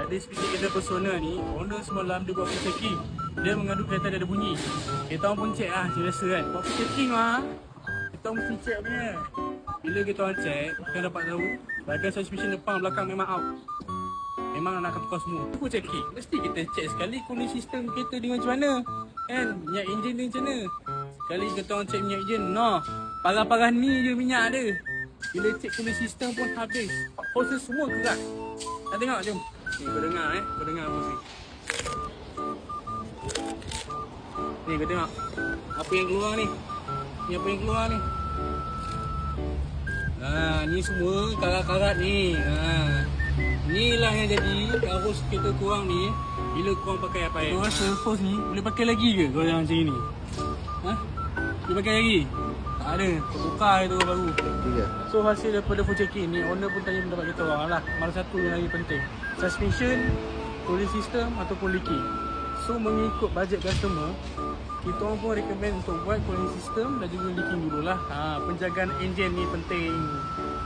ada speaker kereta Persona ni, owner semalam dia buat checking. Dia mengadu kereta dia ada bunyi. Kita orang pun check lah, macam biasa kan. Buat checking lah. Kita orang mesti check punya. Bila kita orang check, kita dapat tahu bahagian suspension depan belakang memang out. Memang nak tukar semua. Aku checking. Mesti kita check sekali kondisi sistem kereta dia macam mana. Kan? Minyak enjin dia macam mana. Sekali kita orang check minyak enjin, no. Parah-parah ni je minyak dia. Bila check kondisi sistem pun habis. Hoses semua kerak. Nak tengok jom. Ni kau dengar kau dengar apa ni. Ni kau tengok. Apa yang keluar ni? Ni apa yang keluar ni? Ni semua karat-karat ni. Inilah yang jadi arus kereta korang ni bila korang pakai apa yang. Kau rasa hose ni boleh pakai lagi ke kau yang macam ni? Boleh pakai lagi? Tak ada, tertukar itu baru. So hasil daripada full check-in ni, owner pun tanya pendapat kita orang lah. Mana satu yang lagi penting, suspension, cooling system ataupun leaking. So mengikut bajet customer, kita orang pun recommend untuk buat cooling system dan juga leaking dululah. Penjagaan enjin ni penting.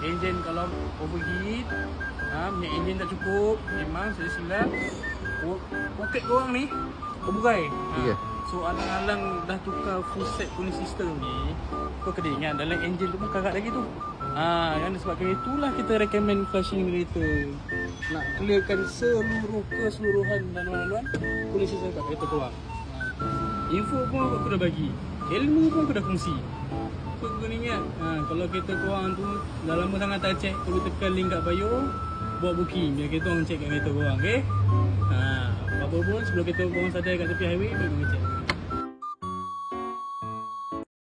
Enjin kalau overheat, minyak enjin tak cukup, memang saya silap poket korang ni berburai. So alang-alang dah tukar full set cooling system ni, kau kena ingat dalam enjin tu pun karat lagi tu. Yang disebabkan itulah kita recommend flushing regulator. Nak clearkan seluruh keseluruhan dan laluan cooling system kat kereta korang. Info pun aku dah bagi, ilmu pun aku dah kongsi. So kau kena ingat, kalau kereta korang tu dah lama sangat tak check, perlu tekan link kat bio, buat booking biar kita orang check kat kereta korang, okay? Apa pun sebelum kita korang sadar kat tepi highway, baru check.